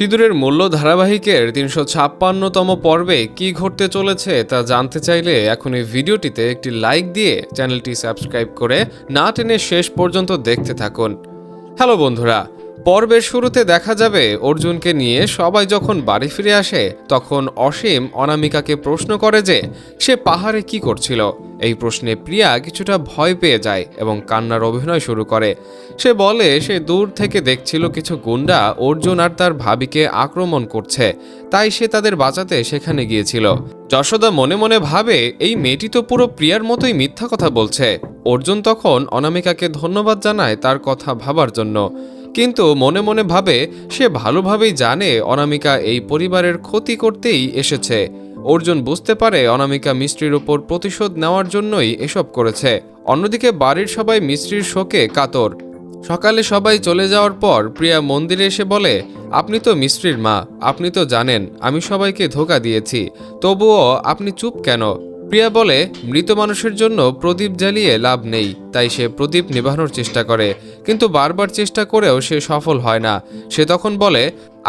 সিঁদুরের মূল্য ধারাবাহিকের ৩৫৬তম পর্বে কি ঘটতে চলেছে তা জানতে চাইলে এখন এই ভিডিওটিতে একটি লাইক দিয়ে চ্যানেলটি সাবস্ক্রাইব করে না টেনে শেষ পর্যন্ত দেখতে থাকুন। হ্যালো বন্ধুরা, পর্বের শুরুতে দেখা যাবে অর্জুনকে নিয়ে সবাই যখন বাড়ি ফিরে আসে তখন অসীম অনামিকাকে প্রশ্ন করে যে সে পাহাড়ে কি করছিল। এই প্রশ্নে প্রিয়া কিছুটা ভয় পেয়ে যায় এবং কান্নার অভিনয় শুরু করে। সে বলে সে দূর থেকে দেখছিল কিছু গুন্ডা অর্জুন আর তার ভাবিকে আক্রমণ করছে, তাই সে তাদের বাঁচাতে সেখানে গিয়েছিল। যশোদা মনে মনে ভাবে এই মেয়েটি তো পুরো প্রিয়ার মতোই মিথ্যা কথা বলছে। অর্জুন তখন অনামিকাকে ধন্যবাদ জানায় তার কথা ভাবার জন্য, কিন্তু মনে মনে ভাবে সে ভালোভাবেই জানে অনামিকা এই পরিবারের ক্ষতি করতেই এসেছে। অর্জুন বুঝতে পারে অনামিকা মিস্ত্রির উপর প্রতিশোধ নেওয়ার জন্যই এসব করেছে। অন্যদিকে বাড়ির সবাই মিস্ত্রির শোকে কাতর। সকালে সবাই চলে যাওয়ার পর প্রিয়া মন্দিরে এসে বলে, আপনি তো মিস্ত্রির মা, আপনি তো জানেন আমি সবাইকে ধোঁকা দিয়েছি, তবুও আপনি চুপ কেন? প্রিয়া বলে, মৃত মানুষের জন্য প্রদীপ জ্বালিয়ে লাভ নেই, তাই সে প্রদীপ নেভানোর চেষ্টা করে, কিন্তু বারবার চেষ্টা করেও সে সফল হয় না। সে তখন বলে,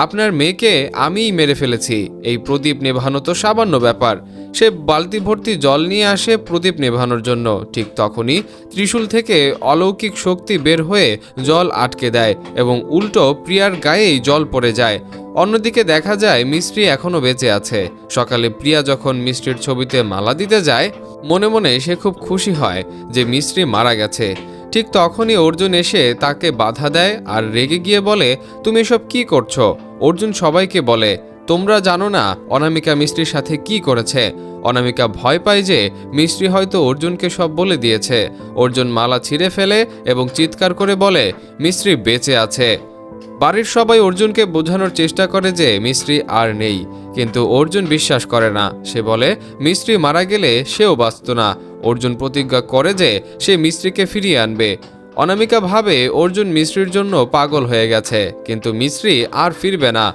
আপনার মেয়েকে আমিই মেরে ফেলেছি, এই প্রদীপ নেভানো তো সামান্য ব্যাপার। সে বালতি ভর্তি জল নিয়ে আসে প্রদীপ নেভানোর জন্য। ঠিক তখনই ত্রিশূল থেকে অলৌকিক শক্তি বের হয়ে জল আটকে দেয় এবং উল্টো প্রিয়ার গায়েই জল পড়ে যায়। অন্যদিকে দেখা যায় মিস্ত্রি এখনও বেঁচে আছে। সকালে প্রিয়া যখন মিস্ত্রির ছবিতে মালা দিতে যায় মনে মনে সে খুব খুশি হয় যে মিস্ত্রি মারা গেছে। ঠিক তখনই অর্জুন এসে তাকে বাধা দেয় আর রেগে গিয়ে বলে, তুমি এসব কি করছো? অর্জুন সবাইকে বলে, তোমরা জানো না অনামিকা মিস্ত্রির সাথে কি করেছে। অনামিকা ভয় পায় যে মিস্ত্রি হয়তো অর্জুনকে সব বলে দিয়েছে। অর্জুন মালা ছিঁড়ে ফেলে এবং চিৎকার করে বলে, মিস্ত্রি বেঁচে আছে। বাড়ির সবাই অর্জুনকে বোঝানোর চেষ্টা করে যে মিস্ত্রি আর নেই, কিন্তু অর্জুন বিশ্বাস করে না। সে বলে মিস্ত্রি মারা গেলে সেও বাঁচত না। অর্জুন প্রতিজ্ঞা করে যে সে মিস্ত্রিকে ফিরিয়ে আনবে। অনামিকা ভাবে অর্জুন মিস্ত্রির জন্য পাগল হয়ে গেছে, কিন্তু মিস্ত্রি আর ফিরবে না।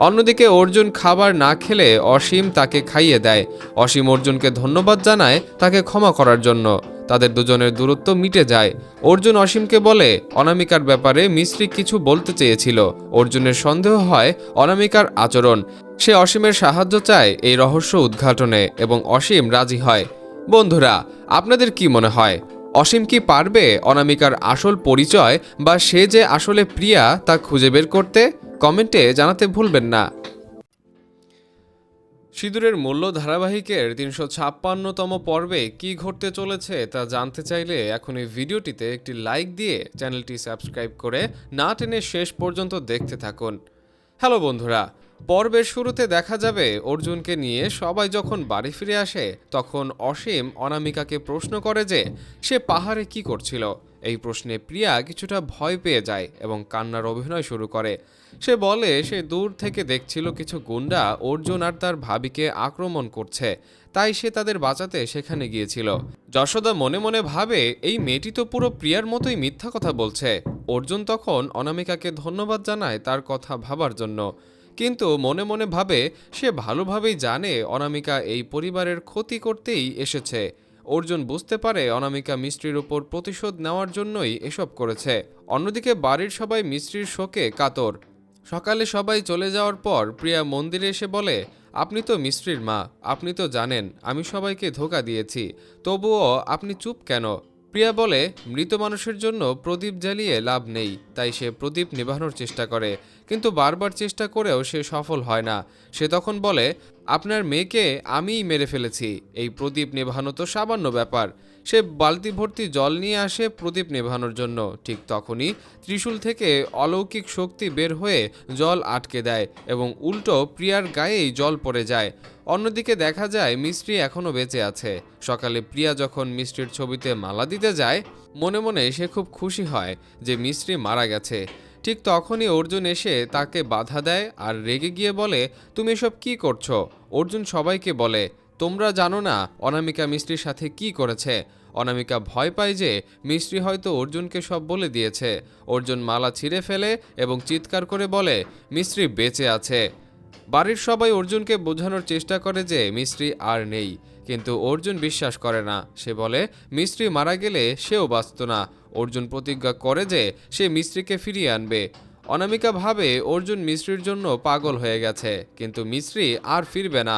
অন্যদিকে অর্জুন খাবার না খেলে অসীম তাকে খাইয়ে দেয়। অসীম অর্জুনকে ধন্যবাদ জানায় তাকে ক্ষমা করার জন্য। তাদের দুজনের দূরত্ব মিটে যায়। অর্জুন অসীমকে বলে অনামিকার ব্যাপারে মিস্ত্রি কিছু বলতে চেয়েছিল। অর্জুনের সন্দেহ হয় অনামিকার আচরণ। সে অসীমের সাহায্য চায় এই রহস্য উদ্ঘাটনে এবং অসীম রাজি হয়। বন্ধুরা, আপনাদের কি মনে হয়, অসীম কি পারবে অনামিকার আসল পরিচয় বা সে যে আসলে প্রিয়া তা খুঁজে বের করতে? কমেন্টে জানাতে ভুলবেন না। সিঁদুরের মূল্য ধারাবাহিকের ৩৫৬তম পর্বে কি ঘটতে চলেছে তা জানতে চাইলে এখন এই ভিডিওটিতে একটি লাইক দিয়ে চ্যানেলটি সাবস্ক্রাইব করে না টেনে শেষ পর্যন্ত দেখতে থাকুন। হ্যালো বন্ধুরা, পর্বের শুরুতে দেখা যাবে অর্জুনকে নিয়ে সবাই যখন বাড়ি ফিরে আসে তখন অসীম অনামিকাকে প্রশ্ন করে যে সে পাহাড়ে কি করছিল। এই প্রশ্নে প্রিয়া কিছুটা ভয় পেয়ে যায় এবং কান্নার অভিনয় শুরু করে। সে বলে সে দূর থেকে দেখছিল কিছু গুন্ডা অর্জুন আর তার ভাবিকে আক্রমণ করছে, তাই সে তাদের বাঁচাতে সেখানে গিয়েছিল। যশোদা মনে মনে ভাবে এই মেয়েটি তো পুরো প্রিয়ার মতোই মিথ্যা কথা বলছে। অর্জুন তখন অনামিকাকে ধন্যবাদ জানায় তার কথা ভাবার জন্য, কিন্তু মনে মনে ভাবে সে ভালোভাবেই জানে অনামিকা এই পরিবারের ক্ষতি করতেই এসেছে। অর্জুন বুঝতে পারে অনামিকা মিস্ত্রির উপর প্রতিশোধ নেওয়ার জন্যই এসব করেছে। অন্যদিকে বাড়ির সবাই মিস্ত্রির শোকে কাতর। সকালে সবাই চলে যাওয়ার পর প্রিয়া মন্দিরে এসে বলে, আপনি তো মিস্ত্রির মা, আপনি তো জানেন আমি সবাইকে ধোঁকা দিয়েছি, তবুও আপনি চুপ কেন? প্রিয়া বলে, মৃত মানুষের জন্য প্রদীপ জ্বালিয়ে লাভ নেই, তাই সে প্রদীপ নেভানোর চেষ্টা করে, কিন্তু বারবার চেষ্টা করেও সে সফল হয় না। সে তখন বলে, আপনার মেয়েকে আমিই মেরে ফেলেছি, এই প্রদীপ নেভানো তো সামান্য ব্যাপার। সে বালতি ভর্তি জল নিয়ে আসে প্রদীপ নেভানোর জন্য। ঠিক তখনই ত্রিশূল থেকে অলৌকিক শক্তি বের হয়ে জল আটকে দেয় এবং উল্টো প্রিয়ার গায়েই জল পড়ে যায়। অন্যদিকে দেখা যায় মিস্ত্রি এখনও বেঁচে আছে। সকালে প্রিয়া যখন মিস্ত্রির ছবিতে মালা দিতে যায় মনে মনে সে খুব খুশি হয় যে মিস্ত্রি মারা গেছে। ঠিক তখনই অর্জুন এসে তাকে বাধা দেয় আর রেগে গিয়ে বলে, তুমি এসব কি করছো? অর্জুন সবাইকে বলে, তোমরা জানো না অনামিকা মিস্ত্রির সাথে কি করেছে। অনামিকা ভয় পায় যে মিস্ত্রি হয়তো অর্জুনকে সব বলে দিয়েছে। অর্জুন মালা ছিঁড়ে ফেলে এবং চিৎকার করে বলে, মিস্ত্রি বেঁচে আছে। বাড়ির সবাই অর্জুনকে বোঝানোর চেষ্টা করে যে মিস্ত্রি আর নেই, কিন্তু অর্জুন বিশ্বাস করে না। সে বলে মিস্ত্রি মারা গেলে সেও বাঁচত না। অর্জুন প্রতিজ্ঞা করে যে সে মিস্ত্রিকে ফিরিয়ে আনবে। অনামিকা ভাবে অর্জুন মিশ্রির জন্য পাগল হয়ে গেছে, কিন্তু মিশ্রি আর ফিরবে না।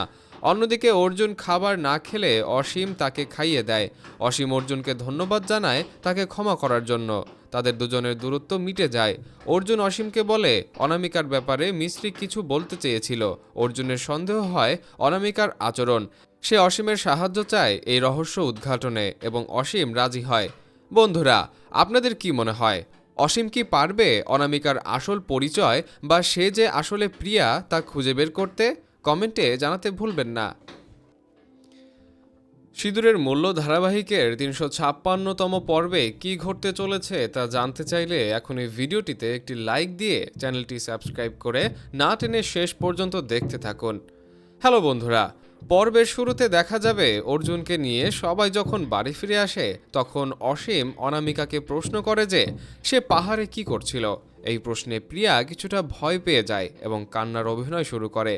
অন্যদিকে অর্জুন খাবার না খেলে অসীম তাকে খাইয়ে দেয়। অসীম অর্জুনকে ধন্যবাদ জানায় তাকে ক্ষমা করার জন্য। তাদের দুজনের দূরত্ব মিটে যায়। অর্জুন অসীমকে বলে অনামিকার ব্যাপারে মিশ্রি কিছু বলতে চেয়েছিল। অর্জুনের সন্দেহ হয় অনামিকার আচরণ। সে অসীমের সাহায্য চায় এই রহস্য উদ্ঘাটনে এবং অসীম রাজি হয়। বন্ধুরা, আপনাদের কি মনে হয়, অসীম কি পারবে অনামিকার আসল পরিচয় বা সে যে আসলে প্রিয়া তা খুঁজে বের করতে? কমেন্টে জানাতে ভুলবেন না। সিঁদুরের মূল্য ধারাবাহিকের ৩৫৬তম পর্বে কি ঘটতে চলেছে তা জানতে চাইলে এখন এই ভিডিওটিতে একটি লাইক দিয়ে চ্যানেলটি সাবস্ক্রাইব করে না টেনে শেষ পর্যন্ত দেখতে থাকুন। হ্যালো বন্ধুরা, পর্বের শুরুতে দেখা যাবে অর্জুনকে নিয়ে সবাই যখন বাড়ি ফিরে আসে তখন অসীম অনামিকাকে প্রশ্ন করে যে সে পাহাড়ে কি করছিল। এই প্রশ্নে প্রিয়া কিছুটা ভয় পেয়ে যায় এবং কান্নার অভিনয় শুরু করে।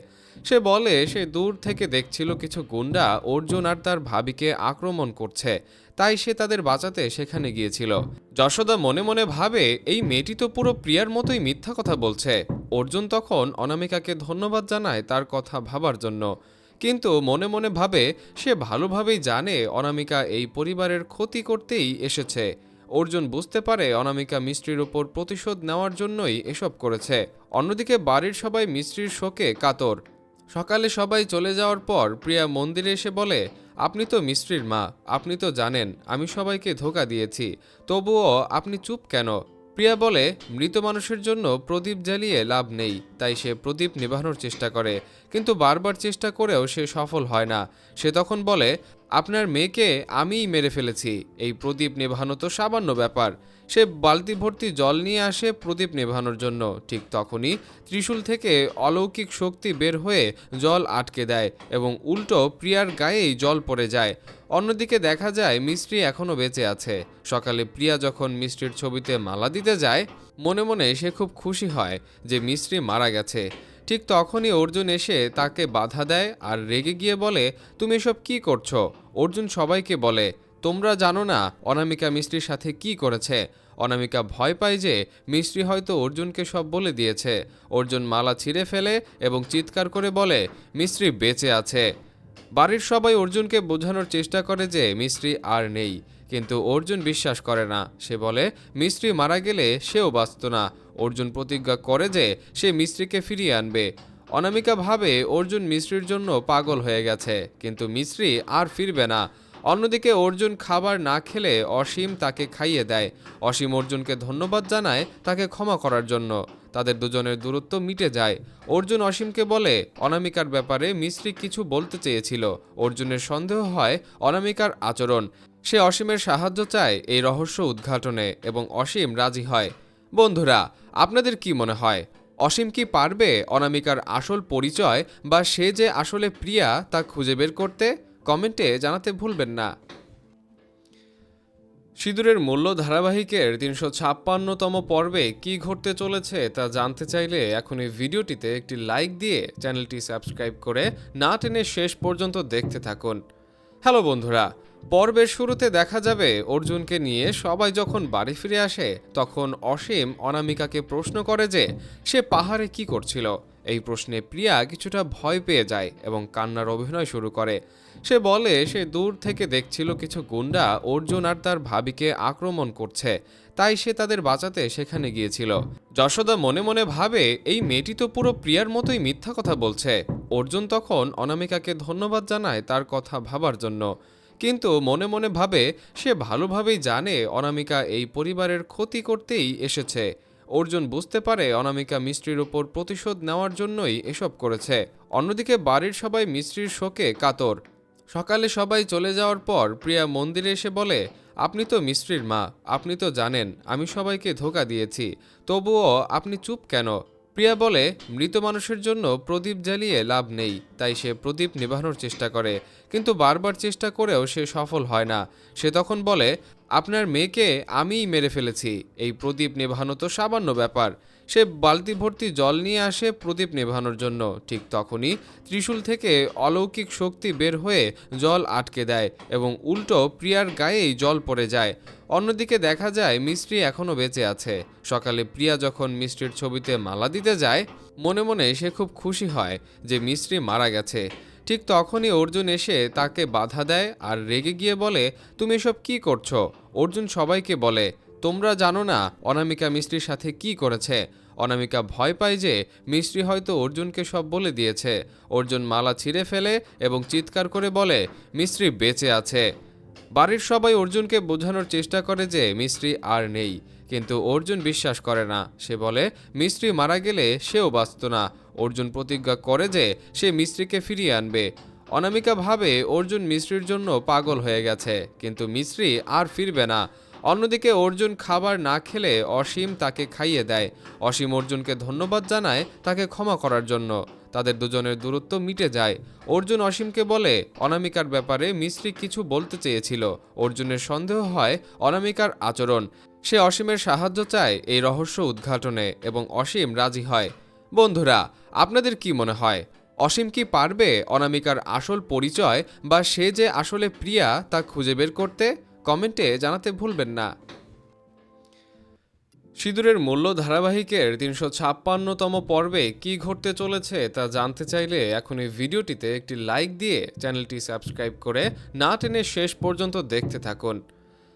সে বলে সে দূর থেকে দেখছিল কিছু গুন্ডা অর্জুন আর তার ভাবিকে আক্রমণ করছে, তাই সে তাদের বাঁচাতে সেখানে গিয়েছিল। যশোদা মনে মনে ভাবে এই মেয়েটি তো পুরো প্রিয়ার মতোই মিথ্যা কথা বলছে। অর্জুন তখন অনামিকাকে ধন্যবাদ জানায় তার কথা ভাবার জন্য, কিন্তু মনে মনে ভাবে সে ভালোভাবেই জানে অনামিকা এই পরিবারের ক্ষতি করতেই এসেছে। অর্জুন বুঝতে পারে অনামিকা মিস্ত্রির ওপর প্রতিশোধ নেওয়ার জন্যই এসব করেছে। অন্যদিকে বাড়ির সবাই মিস্ত্রির শোকে কাতর। সকালে সবাই চলে যাওয়ার পর প্রিয়া মন্দিরে এসে বলে, আপনি তো মিস্ত্রির মা, আপনি তো জানেন আমি সবাইকে ধোঁকা দিয়েছি, তবুও আপনি চুপ কেন? প্রিয়া বলে, মৃত মানুষের জন্য প্রদীপ জ্বালিয়ে লাভ নেই, তাই সে প্রদীপ নেভানোর চেষ্টা করে, কিন্তু বারবার চেষ্টা করেও সে সফল হয় না। সে তখন বলে, আপনার মেয়েকে আমিই মেরে ফেলেছি, এই প্রদীপ নেভানো তো সামান্য ব্যাপার। সে বালতি ভর্তি জল নিয়ে আসে প্রদীপ নেভানোর জন্য। ঠিক তখনই ত্রিশূল থেকে অলৌকিক শক্তি বের হয়ে জল আটকে দেয় এবং উল্টো প্রিয়ার গায়েই জল পড়ে যায়। অন্যদিকে দেখা যায় মিস্ত্রি এখনও বেঁচে আছে। সকালে প্রিয়া যখন মিস্ত্রির ছবিতে মালা দিতে যায় মনে মনে সে খুব খুশি হয় যে মিস্ত্রি মারা গেছে। ঠিক তখনই অর্জুন এসে তাকে বাধা দেয় আর রেগে গিয়ে বলে, তুমি এসব কি করছো? অর্জুন সবাইকে বলে, তোমরা জানো না অনামিকা মিস্ত্রির সাথে কি করেছে। অনামিকা ভয় পায় যে মিস্ত্রি হয়তো অর্জুনকে সব বলে দিয়েছে। অর্জুন মালা ছিঁড়ে ফেলে এবং চিৎকার করে বলে, মিস্ত্রি বেঁচে আছে। বাড়ির সবাই অর্জুনকে বোঝানোর চেষ্টা করে যে মিস্ত্রি আর নেই, কিন্তু অর্জুন বিশ্বাস করে না। সে বলে মিস্ত্রি মারা গেলে সেও বাঁচত না। অর্জুন প্রতিজ্ঞা করে যে সে মিস্ত্রিকে ফিরিয়ে আনবে। অনামিকা ভাবে অর্জুন মিস্ত্রির জন্য পাগল হয়ে গেছে, কিন্তু মিস্ত্রি আর ফিরবে না। অন্যদিকে অর্জুন খাবার না খেলে অসীম তাকে খাইয়ে দেয়। অসীম অর্জুনকে ধন্যবাদ জানায় তাকে ক্ষমা করার জন্য। তাদের দুজনের দূরত্ব মিটে যায়। অর্জুন অসীমকে বলে অনামিকার ব্যাপারে মিস্ত্রি কিছু বলতে চেয়েছিল। অর্জুনের সন্দেহ হয় অনামিকার আচরণ। সে অসীমের সাহায্য চায় এই রহস্য উদ্ঘাটনে এবং অসীম রাজি হয়। বন্ধুরা, আপনাদের কি মনে হয়, অসীম কি পারবে অনামিকার আসল পরিচয় বা সে যে আসলে প্রিয়া তা খুঁজে বের করতে? কমেন্টে জানাতে ভুলবেন না। সিঁদুরের মূল্য ধারাবাহিকের ৩৫৬তম পর্বে কি ঘটতে চলেছে তা জানতে চাইলে এখন এই ভিডিওটিতে একটি লাইক দিয়ে চ্যানেলটি সাবস্ক্রাইব করে না টেনে শেষ পর্যন্ত দেখতে থাকুন। হ্যালো বন্ধুরা, পর্বের শুরুতে দেখা যাবে অর্জুনকে নিয়ে সবাই যখন বাড়ি ফিরে আসে তখন অসীম অনামিকাকে প্রশ্ন করে যে সে পাহাড়ে কি করছিল। এই প্রশ্নে প্রিয়া কিছুটা ভয় পেয়ে যায় এবং কান্নার অভিনয় শুরু করে। সে বলে সে দূর থেকে দেখছিল কিছু গুন্ডা অর্জুন আর তার ভাবিকে আক্রমণ করছে, তাই সে তাদের বাঁচাতে সেখানে গিয়েছিল। যশোদা মনে মনে ভাবে এই মেয়েটি তো পুরো প্রিয়ার মতোই মিথ্যা কথা বলছে। অর্জুন তখন অনামিকাকে ধন্যবাদ জানায় তার কথা ভাবার জন্য, কিন্তু মনে মনে ভাবে সে ভালোভাবেই জানে অনামিকা এই পরিবারের ক্ষতি করতেই এসেছে। অর্জুন বুঝতে পারে অনামিকা মিস্ত্রির ওপর প্রতিশোধ নেওয়ার জন্যই এসব করেছে। অন্যদিকে বাড়ির সবাই মিস্ত্রির শোকে কাতর। সকালে সবাই চলে যাওয়ার পর প্রিয়া মন্দিরে এসে বলে, আপনি তো মিস্ত্রির মা, আপনি তো জানেন আমি সবাইকে ধোঁকা দিয়েছি, তবুও আপনি চুপ কেন? প্রিয়া বলে, মৃত মানুষের জন্য প্রদীপ জ্বালিয়ে লাভ নেই, তাই সে প্রদীপ নেভানোর চেষ্টা করে, কিন্তু বারবার চেষ্টা করেও সে সফল হয় না। সে তখন বলে, আপনার মেয়েকে আমিই মেরে ফেলেছি, এই প্রদীপ নেভানো তো সামান্য ব্যাপার। সে বালতি ভর্তি জল নিয়ে আসে প্রদীপ নেভানোর জন্য। ঠিক তখনই ত্রিশূল থেকে অলৌকিক শক্তি বের হয়ে জল আটকে দেয় এবং উল্টো প্রিয়ার গায়েই জল পড়ে যায়। অন্যদিকে দেখা যায় মিস্ত্রি এখনও বেঁচে আছে। সকালে প্রিয়া যখন মিস্ত্রির ছবিতে মালা দিতে যায়, মনে মনে সে খুব খুশি হয় যে মিস্ত্রি মারা গেছে। ঠিক তখনই অর্জুন এসে তাকে বাধা দেয় আর রেগে গিয়ে বলে, তুমি এসব কি করছো? অর্জুন সবাইকে বলে, তোমরা জানো না অনামিকা মিস্ত্রির সাথে কি করেছে। অনামিকা ভয় পায় যে মিস্ত্রি হয়তো অর্জুনকে সব বলে দিয়েছে। অর্জুন মালা ছিঁড়ে ফেলে এবং চিৎকার করে বলে, মিস্ত্রি বেঁচে আছে। বাড়ির সবাই অর্জুনকে বোঝানোর চেষ্টা করে যে মিস্ত্রি আর নেই, কিন্তু অর্জুন বিশ্বাস করে না। সে বলে মিস্ত্রি মারা গেলে সেও বাঁচত না। অর্জুন প্রতিজ্ঞা করে যে সে মিস্ত্রিকে ফিরিয়ে আনবে। অনামিকা ভাবে অর্জুন মিস্ত্রির জন্য পাগল হয়ে গেছে, কিন্তু মিস্ত্রি আর ফিরবে না। অন্যদিকে অর্জুন খাবার না খেলে অসীম তাকে খাইয়ে দেয়। অসীম অর্জুনকে ধন্যবাদ জানায় তাকে ক্ষমা করার জন্য। তাদের দুজনের দূরত্ব মিটে যায়। অর্জুন অসীমকে বলে অনামিকার ব্যাপারে মিস্ত্রি কিছু বলতে চেয়েছিল। অর্জুনের সন্দেহ হয় অনামিকার আচরণ। সে অসীমের সাহায্য চায় এই রহস্য উদ্ঘাটনে এবং অসীম রাজি হয়। বন্ধুরা, আপনাদের কি মনে হয়, অসীম কি পারবে অনামিকার আসল পরিচয় বা সে যে আসলে প্রিয়া তা খুঁজে বের করতে? কমেন্টে জানাতে ভুলবেন না। সিঁদুরের মূল্য ধারাবাহিকের ৩৫৬তম পর্বে কি ঘটতে চলেছে তা জানতে চাইলে এখন এই ভিডিওটিতে একটি লাইক দিয়ে চ্যানেলটি সাবস্ক্রাইব করে না টেনে শেষ পর্যন্ত দেখতে থাকুন।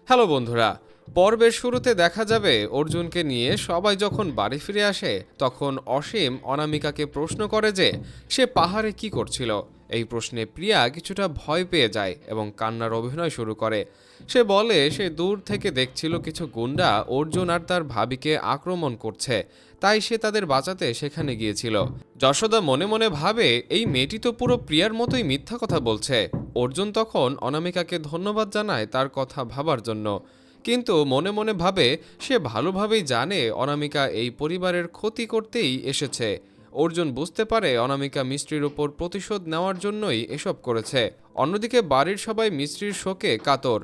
হ্যালো বন্ধুরা, পর্বের শুরুতে দেখা যাবে অর্জুনকে নিয়ে সবাই যখন বাড়ি ফিরে আসে, তখন অসীম অনামিকাকে প্রশ্ন করে যে সে পাহাড়ে কি করছিল। এই প্রশ্নে প্রিয়া কিছুটা ভয় পেয়ে যায় এবং কান্নার অভিনয় শুরু করে। সে বলে সে দূর থেকে দেখছিল কিছু গুন্ডা অর্জুন আর তার ভাবিকে আক্রমণ করছে, তাই সে তাদের বাঁচাতে সেখানে গিয়েছিল। যশোদা মনে মনে ভাবে এই মেয়েটি তো পুরো প্রিয়ার মতোই মিথ্যা কথা বলছে। অর্জুন তখন অনামিকাকে ধন্যবাদ জানায় তার কথা ভাবার জন্য, কিন্তু মনে মনে ভাবে সে ভালোভাবেই জানে অনামিকা এই পরিবারের ক্ষতি করতেই এসেছে। অর্জুন বুঝতে পারে অনামিকা মিস্ত্রির ওপর প্রতিশোধ নেওয়ার জন্যই এসব করেছে। অন্যদিকে বাড়ির সবাই মিস্ত্রির শোকে কাতর।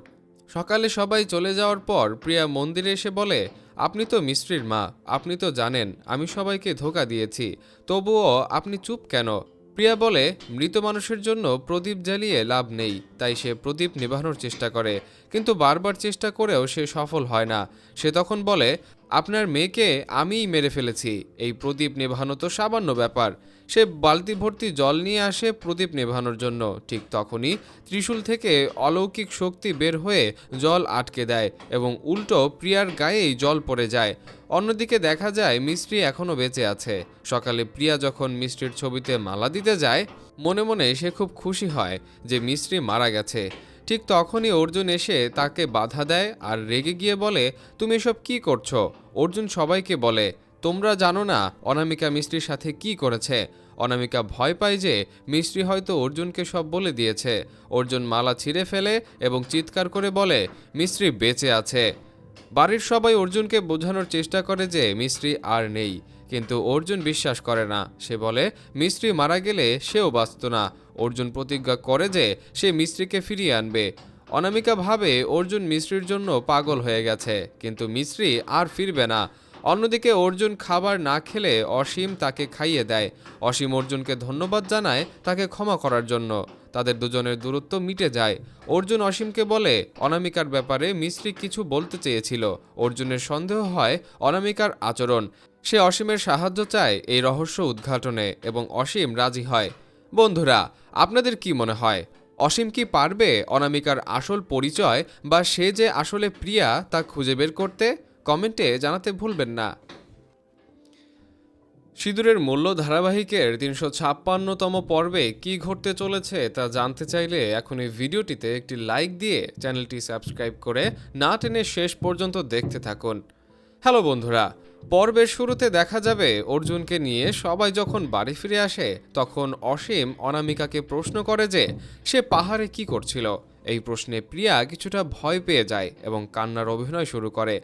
সকালে সবাই চলে যাওয়ার পর প্রিয়া মন্দিরে এসে বলে, আপনি তো মিস্ত্রির মা, আপনি তো জানেন আমি সবাইকে ধোঁকা দিয়েছি, তবুও আপনি চুপ কেন? প্রিয়া বলে, মৃত মানুষের জন্য প্রদীপ জ্বালিয়ে লাভ নেই, তাই সে প্রদীপ নেভানোর চেষ্টা করে, কিন্তু বারবার চেষ্টা করেও সে সফল হয় না। সে তখন বলে, আপনার মেয়েকে আমিই মেরে ফেলেছি, এই প্রদীপ নেভানো তো সামান্য ব্যাপার। সে বালতি ভর্তি জল নিয়ে আসে প্রদীপ নেভানোর জন্য। ঠিক তখনই ত্রিশূল থেকে অলৌকিক শক্তি বের হয়ে জল আটকে দেয় এবং উল্টো প্রিয়ার গায়েই জল পড়ে যায়। অন্যদিকে দেখা যায় মিস্ত্রি এখনও বেঁচে আছে। সকালে প্রিয়া যখন মিস্ত্রির ছবিতে মালা দিতে যায়, মনে মনে সে খুব খুশি হয় যে মিস্ত্রি মারা গেছে। ঠিক তখনই অর্জুন এসে তাকে বাধা দেয় আর রেগে গিয়ে বলে, তুমি এসব কি করছো? অর্জুন সবাইকে বলে, তোমরা জানো না অনামিকা মিস্ত্রির সাথে কি করেছে। অনামিকা ভয় পায় যে মিস্ত্রি হয়তো অর্জুনকে সব বলে দিয়েছে। অর্জুন মালা ছিঁড়ে ফেলে এবং চিৎকার করে বলে, মিস্ত্রি বেঁচে আছে। বাড়ির সবাই অর্জুনকে বোঝানোর চেষ্টা করে যে মিস্ত্রি আর নেই, কিন্তু অর্জুন বিশ্বাস করে না। সে বলে মিস্ত্রি মারা গেলে সেও বাঁচত না। অর্জুন প্রতিজ্ঞা করে যে সে মিস্ত্রিকে ফিরিয়ে আনবে। অনামিকা ভাবে অর্জুন মিস্ত্রির জন্য পাগল হয়ে গেছে, কিন্তু মিস্ত্রি আর ফিরবে না। অন্যদিকে অর্জুন খাবার না খেলে অসীম তাকে খাইয়ে দেয়। অসীম অর্জুনকে ধন্যবাদ জানায় তাকে ক্ষমা করার জন্য। তাদের দুজনের দূরত্ব মিটে যায়। অর্জুন অসীমকে বলে অনামিকার ব্যাপারে মিস্ত্রি কিছু বলতে চেয়েছিল। অর্জুনের সন্দেহ হয় অনামিকার আচরণ। সে অসীমের সাহায্য চায় এই রহস্য উদ্ঘাটনে এবং অসীম রাজি হয়। বন্ধুরা, আপনাদের কি মনে হয়, অসীম কি পারবে অনামিকার আসল পরিচয় বা সে যে আসলে প্রিয়া তা খুঁজে বের করতে? কমেন্টে জানাতে ভুলবেন না। সিঁদুরের মূল্য ধারাবাহিকের ৩৫৬তম পর্বে কি ঘটতে চলেছে তা জানতে চাইলে এখন এই ভিডিওটিতে একটি লাইক দিয়ে চ্যানেলটি সাবস্ক্রাইব করে না টেনে শেষ পর্যন্ত দেখতে থাকুন। হ্যালো বন্ধুরা, পর্বের শুরুতে দেখা যাবে অর্জুনকে নিয়ে সবাই যখন বাড়ি ফিরে আসে, তখন অসীম অনামিকাকে প্রশ্ন করে যে সে পাহাড়ে কি করছিল। এই প্রশ্নে প্রিয়া কিছুটা ভয় পেয়ে যায় এবং কান্নার অভিনয় শুরু করে।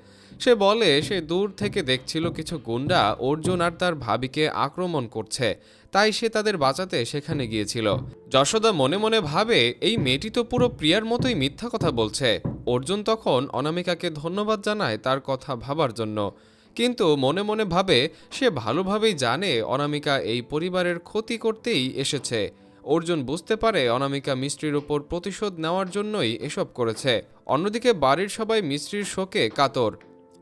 সে বলে সে দূর থেকে দেখছিল কিছু গুন্ডা অর্জুন আর তার ভাবিকে আক্রমণ করছে, তাই সে তাদের বাঁচাতে সেখানে গিয়েছিল। যশোদা মনে মনে ভাবে এই মেয়েটি তো পুরো প্রিয়ার মতোই মিথ্যা কথা বলছে। অর্জুন তখন অনামিকাকে ধন্যবাদ জানায় তার কথা ভাবার জন্য, কিন্তু মনে মনে ভাবে সে ভালোভাবেই জানে অনামিকা এই পরিবারের ক্ষতি করতেই এসেছে। অর্জুন বুঝতে পারে অনামিকা মিস্ত্রির ওপর প্রতিশোধ নেওয়ার জন্যই এসব করেছে। অন্যদিকে বাড়ির সবাই মিস্ত্রির শোকে কাতর।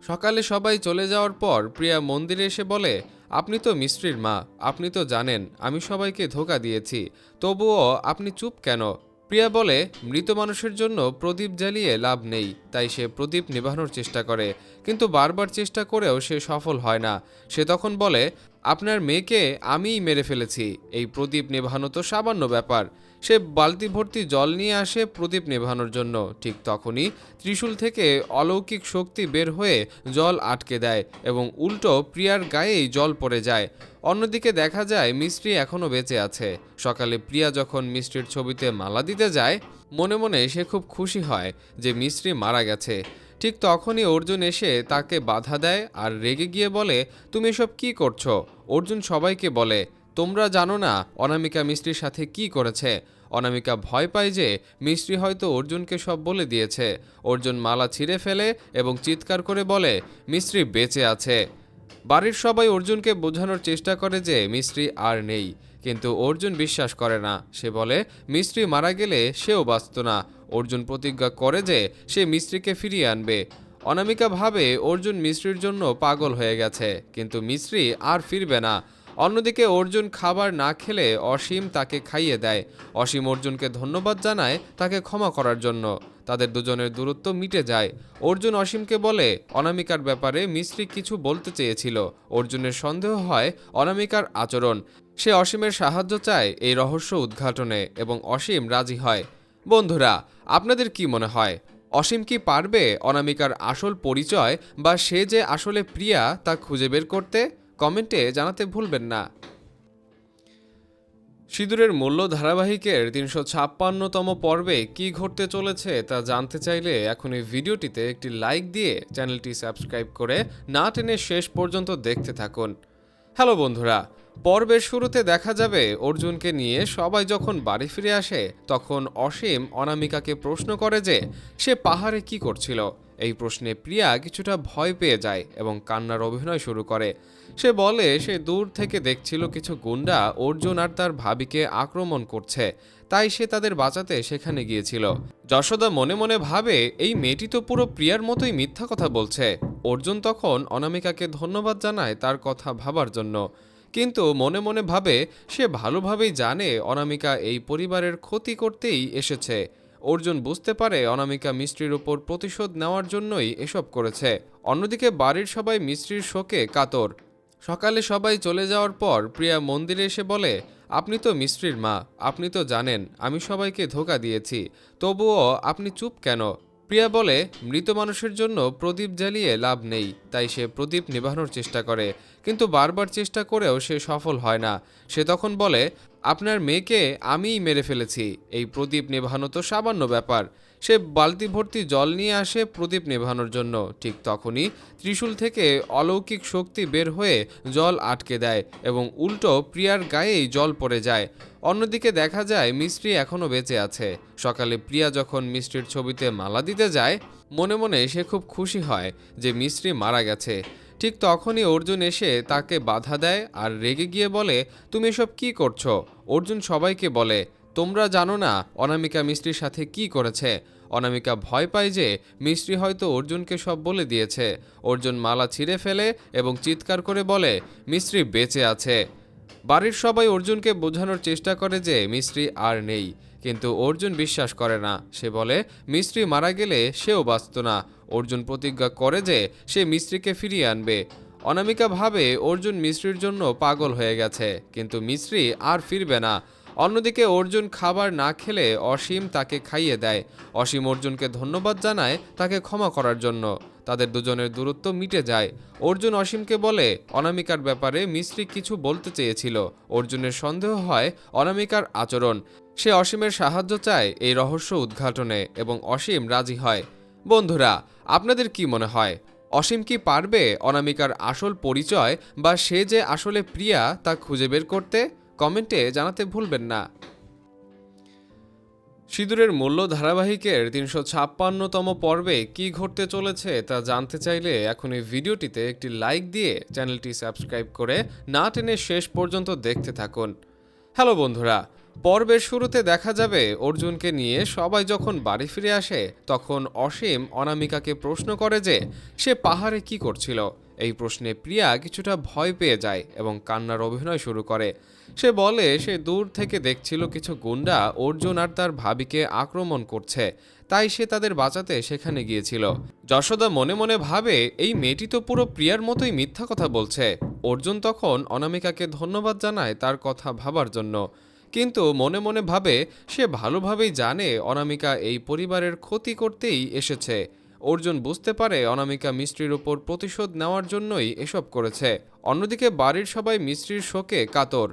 সকালে সবাই চলে যাওয়ার পর প্রিয়া মন্দিরে এসে বলে, আপনি তো মিস্ত্রির মা, আপনি তো জানেন আমি সবাইকে ধোঁকা দিয়েছি, তবুও আপনি চুপ কেন? প্রিয়া বলে, মৃত মানুষের জন্য প্রদীপ জ্বালিয়ে লাভ নেই, তাই সে প্রদীপ নেভানোর চেষ্টা করে, কিন্তু বারবার চেষ্টা করেও সে সফল হয় না। সে তখন বলে, আপনার মেয়েকে আমিই মেরে ফেলেছি, এই প্রদীপ নেভানো তো সামান্য ব্যাপার। সে বালতি ভর্তি জল নিয়ে আসে প্রদীপ নেভানোর জন্য। ঠিক তখনই ত্রিশূল থেকে অলৌকিক শক্তি বের হয়ে জল আটকে দেয় এবং উল্টো প্রিয়ার গায়েই জল পড়ে যায়। অন্যদিকে দেখা যায় মিস্ত্রি এখনও বেঁচে আছে। সকালে প্রিয়া যখন মিস্ত্রির ছবিতে মালা দিতে যায়, মনে মনে সে খুব খুশি হয় যে মিস্ত্রি মারা গেছে। ঠিক তখনই অর্জুন এসে তাকে বাধা দেয় আর রেগে গিয়ে বলে, তুমি এসব কি করছো? অর্জুন সবাইকে বলে, তোমরা জানো না অনামিকা মিস্ত্রির সাথে কি করেছে। অনামিকা ভয় পায় যে মিস্ত্রি হয়তো অর্জুনকে সব বলে দিয়েছে। অর্জুন মালা ছিঁড়ে ফেলে এবং চিৎকার করে বলে, মিস্ত্রি বেঁচে আছে। বাড়ির সবাই অর্জুনকে বোঝানোর চেষ্টা করে যে মিস্ত্রি আর নেই, কিন্তু অর্জুন বিশ্বাস করে না। সে বলে, মিস্ত্রি মারা গেলে সেও বাঁচত না। অর্জুন প্রতিজ্ঞা করে যে সে মিস্ত্রিকে ফিরিয়ে আনবে। অনামিকা ভাবে অর্জুন মিস্ত্রির জন্য পাগল হয়ে গেছে, কিন্তু মিস্ত্রি আর ফিরবে না। অন্যদিকে অর্জুন খাবার না খেলে অসীম তাকে খাইয়ে দেয়। অসীম অর্জুনকে ধন্যবাদ জানায় তাকে ক্ষমা করার জন্য। তাদের দুজনের দূরত্ব মিটে যায়। অর্জুন অসীমকে বলে, অনামিকার ব্যাপারে মিস্ত্রি কিছু বলতে চেয়েছিল। অর্জুনের সন্দেহ হয় অনামিকার আচরণ। সে অসীমের সাহায্য চায় এই রহস্য উদ্ঘাটনে এবং অসীম রাজি হয়। বন্ধুরা, আপনাদের কি মনে হয়, অসীম কি পারবে অনামিকার আসল পরিচয় বা সে যে আসলে প্রিয়া তা খুঁজে বের করতে? কমেন্টে জানাতে ভুলবেন না। সিঁদুরের মূল্য ধারাবাহিকের ৩৫৬তম পর্বে কি ঘটতে চলেছে তা জানতে চাইলে এখন এই ভিডিওটিতে একটি লাইক দিয়ে চ্যানেলটি সাবস্ক্রাইব করে না টেনে শেষ পর্যন্ত দেখতে থাকুন। হ্যালো বন্ধুরা, পর্বের শুরুতে দেখা যাবে অর্জুনকে নিয়ে সবাই যখন বাড়ি ফিরে আসে তখন অসীম অনামিকাকে প্রশ্ন করে যে সে পাহাড়ে কি করছিল। এই প্রশ্নে প্রিয়া কিছুটা ভয় পেয়ে যায় এবং কান্নার অভিনয় শুরু করে। সে বলে সে দূর থেকে দেখছিল কিছু গুন্ডা অর্জুন আর তার ভাবিকে আক্রমণ করছে, তাই সে তাদের বাঁচাতে সেখানে গিয়েছিল। যশোদা মনে মনে ভাবে এই মেয়েটি তো পুরো প্রিয়ার মতোই মিথ্যা কথা বলছে। অর্জুন তখন অনামিকাকে ধন্যবাদ জানায় তার কথা ভাবার জন্য, কিন্তু মনে মনে ভাবে সে ভালোভাবেই জানে অনামিকা এই পরিবারের ক্ষতি করতেই এসেছে। অর্জুন বুঝতে পারে অনামিকা মিস্ত্রির ওপর প্রতিশোধ নেওয়ার জন্যই এসব করেছে। অন্যদিকে বাড়ির সবাই মিস্ত্রির শোকে কাতর। সকালে সবাই চলে যাওয়ার পর প্রিয়া মন্দিরে এসে বলে, আপনি তো মিস্ত্রির মা, আপনি তো জানেন আমি সবাইকে ধোঁকা দিয়েছি, তবুও আপনি চুপ কেন? প্রিয়া বলে, মৃত মানুষের জন্য প্রদীপ জ্বালিয়ে লাভ নেই, তাই সে প্রদীপ নেভানোর চেষ্টা করে, কিন্তু বারবার চেষ্টা করেও সে সফল হয় না। সে তখন বলে, আপনার মেয়েকে আমিই মেরে ফেলেছি, এই প্রদীপ নেভানো তো সামান্য ব্যাপার। সে বালতি ভর্তি জল নিয়ে আসে প্রদীপ নেভানোর জন্য। ঠিক তখনই ত্রিশূল থেকে অলৌকিক শক্তি বের হয়ে জল আটকে দেয় এবং উল্টো প্রিয়ার গায়েই জল পড়ে যায়। অন্যদিকে দেখা যায় মিস্ত্রি এখনও বেঁচে আছে। সকালে প্রিয়া যখন মিস্ত্রির ছবিতে মালা দিতে যায়, মনে মনে সে খুব খুশি হয় যে মিস্ত্রি মারা গেছে। ঠিক তখনই অর্জুন এসে তাকে বাধা দেয় আর রেগে গিয়ে বলে, তুমি এসব কি করছো? অর্জুন সবাইকে বলে, তোমরা জানো না অনামিকা মিস্ত্রির সাথে কি করেছে। অনামিকা ভয় পায় যে মিস্ত্রি হয়তো অর্জুনকে সব বলে দিয়েছে। অর্জুন মালা ছিঁড়ে ফেলে এবং চিৎকার করে বলে, মিস্ত্রি বেঁচে আছে। বাড়ির সবাই অর্জুনকে বোঝানোর চেষ্টা করে যে মিস্ত্রি আর নেই, কিন্তু অর্জুন বিশ্বাস করে না। সে বলে, মিস্ত্রি মারা গেলে সেও বাঁচত না। অর্জুন প্রতিজ্ঞা করে যে সে মিস্ত্রিকে ফিরিয়ে আনবে। অনামিকা ভাবে অর্জুন মিস্ত্রির জন্য পাগল হয়ে গেছে, কিন্তু মিস্ত্রি আর ফিরবে না। অন্যদিকে অর্জুন খাবার না খেলে অসীম তাকে খাইয়ে দেয়। অসীম অর্জুনকে ধন্যবাদ জানায় তাকে ক্ষমা করার জন্য। তাদের দুজনের দূরত্ব মিটে যায়। অর্জুন অসীমকে বলে অনামিকার ব্যাপারে মিস্ত্রি কিছু বলতে চেয়েছিল। অর্জুনের সন্দেহ হয় অনামিকার আচরণ। সে অসীমের সাহায্য চায় এই রহস্য উদ্ঘাটনে এবং অসীম রাজি হয়। বন্ধুরা, আপনাদের কি মনে হয়, অসীম কি পারবে অনামিকার আসল পরিচয় বা সে যে আসলে প্রিয়া তা খুঁজে বের করতে? কমেন্টে জানাতে ভুলবেন না। সিঁদুরের মূল্য ধারাবাহিকের ৩৫৬তম পর্বে কি ঘটতে চলেছে তা জানতে চাইলে এখন এই ভিডিওটিতে একটি লাইক দিয়ে চ্যানেলটি সাবস্ক্রাইব করে না টেনে শেষ পর্যন্ত দেখতে থাকুন। হ্যালো বন্ধুরা, পর্বের শুরুতে দেখা যাবে অর্জুনকে নিয়ে সবাই যখন বাড়ি ফিরে আসে তখন অসীম অনামিকাকে প্রশ্ন করে যে সে পাহাড়ে কি করছিল। এই প্রশ্নে প্রিয়া কিছুটা ভয় পেয়ে যায় এবং কান্নার অভিনয় শুরু করে। সে বলে সে দূর থেকে দেখছিল কিছু গুন্ডা অর্জুন আর তার ভাবিকে আক্রমণ করছে, তাই সে তাদের বাঁচাতে সেখানে গিয়েছিল। যশোদা মনে মনে ভাবে এই মেয়েটি তো পুরো প্রিয়ার মতোই মিথ্যা কথা বলছে। অর্জুন তখন অনামিকাকে ধন্যবাদ জানায় তার কথা ভাবার জন্য, কিন্তু মনে মনে ভাবে সে ভালোভাবেই জানে অনামিকা এই পরিবারের ক্ষতি করতেই এসেছে। অর্জুন বুঝতে পারে অনামিকা মিস্ত্রির উপর প্রতিশোধ নেওয়ার জন্যই এসব করেছে। অন্যদিকে বাড়ির সবাই মিস্ত্রির শোকে কাতর।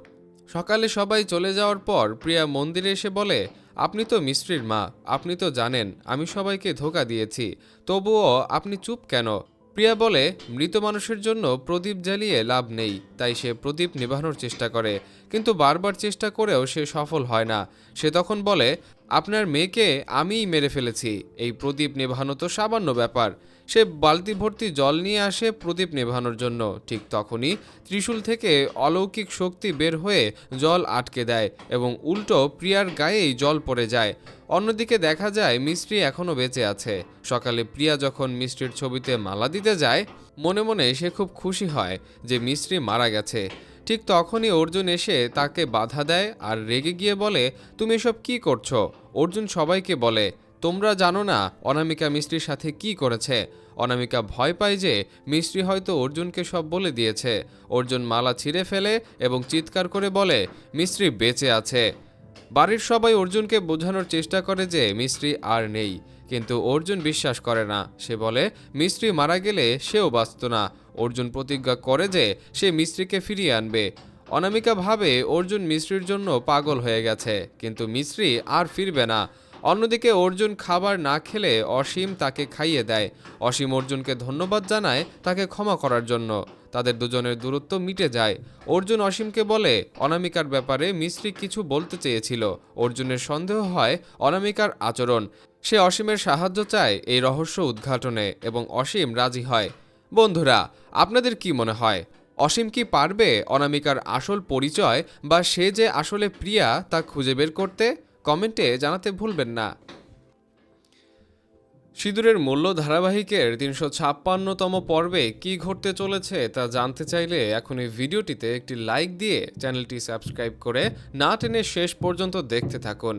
সকালে সবাই চলে যাওয়ার পর প্রিয়া মন্দিরে এসে বলে, আপনি তো মিস্ত্রির মা, আপনি তো জানেন আমি সবাইকে ধোঁকা দিয়েছি, তবুও আপনি চুপ কেন? প্রিয়া বলে, মৃত মানুষের জন্য প্রদীপ জ্বালিয়ে লাভ নেই, তাই সে প্রদীপ নেভানোর চেষ্টা করে, কিন্তু বারবার চেষ্টা করেও সে সফল হয় না। সে তখন বলে, আপনার মেয়েকে আমিই মেরে ফেলেছি, এই প্রদীপ নেভানো তো সামান্য ব্যাপার। সে বালতি ভর্তি জল নিয়ে আসে প্রদীপ নেভানোর জন্য। ঠিক তখনই ত্রিশূল থেকে অলৌকিক শক্তি বের হয়ে জল আটকে দেয় এবং উল্টো প্রিয়ার গায়েই জল পড়ে যায়। অন্যদিকে দেখা যায় মিস্ত্রি এখনও বেঁচে আছে। সকালে প্রিয়া যখন মিস্ত্রির ছবিতে মালা দিতে যায় মনে মনে সে খুব খুশি হয় যে মিস্ত্রি মারা গেছে। ঠিক তখনই অর্জুন এসে তাকে বাধা দেয় আর রেগে গিয়ে বলে, তুমি এসব কি করছো? অর্জুন সবাইকে বলে, তোমরা জানো না অনামিকা মিস্ত্রির সাথে কি করেছে। অনামিকা ভয় পায় যে মিস্ত্রি হয়তো অর্জুনকে সব বলে দিয়েছে। অর্জুন মালা ছিঁড়ে ফেলে এবং চিৎকার করে বলে, মিস্ত্রি বেঁচে আছে। বাড়ির সবাই অর্জুনকে বোঝানোর চেষ্টা করে যে মিস্ত্রি আর নেই, কিন্তু অর্জুন বিশ্বাস করে না। সে বলে মিস্ত্রি মারা গেলে সেও বাঁচত না। অর্জুন প্রতিজ্ঞা করে যে সে মিস্ত্রিকে ফিরিয়ে আনবে। অনামিকা ভাবে অর্জুন মিস্ত্রির জন্য পাগল হয়ে গেছে, কিন্তু মিস্ত্রি আর ফিরবে না। অন্যদিকে অর্জুন খাবার না খেলে অসীম তাকে খাইয়ে দেয়। অসীম অর্জুনকে ধন্যবাদ জানায় তাকে ক্ষমা করার জন্য। তাদের দুজনের দূরত্ব মিটে যায়। অর্জুন অসীমকে বলে অনামিকার ব্যাপারে মিস্ত্রি কিছু বলতে চেয়েছিল। অর্জুনের সন্দেহ হয় অনামিকার আচরণ। সে অসীমের সাহায্য চায় এই রহস্য উদ্ঘাটনে এবং অসীম রাজি হয়। বন্ধুরা, আপনাদের কি মনে হয়, অসীম কি পারবে অনামিকার আসল পরিচয় বা সে যে আসলে প্রিয়া তা খুঁজে বের করতে? কমেন্টে জানাতে ভুলবেন না। সিঁদুরের মূল্য ধারাবাহিকের ৩৫৬তম পর্বে কি ঘটতে চলেছে তা জানতে চাইলে এখন এই ভিডিওটিতে একটি লাইক দিয়ে চ্যানেলটি সাবস্ক্রাইব করে না টেনে শেষ পর্যন্ত দেখতে থাকুন।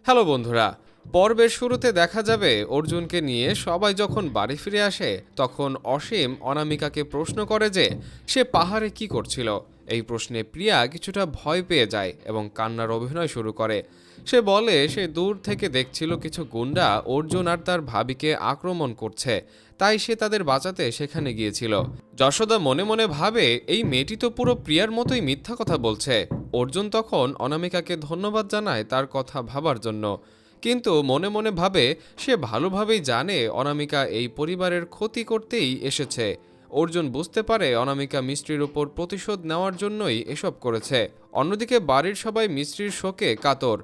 হ্যালো বন্ধুরা, পর্বের শুরুতে দেখা যাবে অর্জুনকে নিয়ে সবাই যখন বাড়ি ফিরে আসে তখন অসীম অনামিকাকে প্রশ্ন করে যে সে পাহাড়ে কি করছিল। এই প্রশ্নে প্রিয়া কিছুটা ভয় পেয়ে যায় এবং কান্নার অভিনয় শুরু করে। সে বলে সে দূর থেকে দেখছিল কিছু গুন্ডা অর্জুন আর তার ভাবিকে আক্রমণ করছে, তাই সে তাদের বাঁচাতে সেখানে গিয়েছিল। যশোদা মনে মনে ভাবে এই মেয়েটি তো পুরো প্রিয়ার মতোই মিথ্যা কথা বলছে। অর্জুন তখন অনামিকাকে ধন্যবাদ জানায় তার কথা ভাবার জন্য, কিন্তু মনে মনে ভাবে সে ভালোভাবেই জানে অনামিকা এই পরিবারের ক্ষতি করতেই এসেছে। অর্জুন বুঝতে পারে অনামিকা মিস্ত্রির উপর প্রতিশোধ নেওয়ার জন্যই এসব করেছে। অন্যদিকে বাড়ির সবাই মিস্ত্রির শোকে কাতর।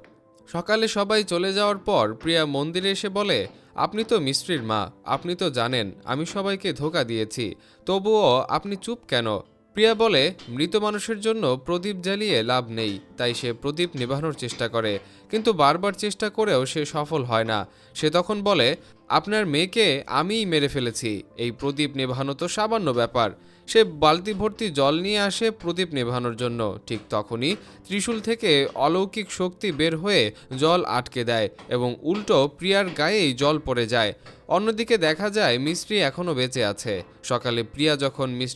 সকালে সবাই চলে যাওয়ার পর প্রিয়া মন্দিরে এসে বলে, আপনি তো মিস্ত্রির মা, আপনি তো জানেন আমি সবাইকে ধোঁকা দিয়েছি, তবুও আপনি চুপ কেন? প্রিয়া বলে, মৃত মানুষের জন্য প্রদীপ জ্বালিয়ে লাভ নেই, তাই সে প্রদীপ নেভানোর চেষ্টা করে, কিন্তু বারবার চেষ্টা করেও সে সফল হয় না। সে তখন বলে, আপনার মেয়েকে আমিই মেরে ফেলেছি, এই প্রদীপ নেভানো তো সামান্য ব্যাপার। সে বালতি ভর্তি জল নিয়ে আসে প্রদীপ নেভানোর জন্য। ঠিক তখনই ত্রিশূল থেকে অলৌকিক শক্তি বের হয়ে জল আটকে দেয় এবং উল্টো প্রিয়ার গায়েই জল পড়ে যায়। অন্যদিকে দেখা যায় মিস্ত্রি এখনও বেঁচে আছে। সকালে প্রিয়া যখন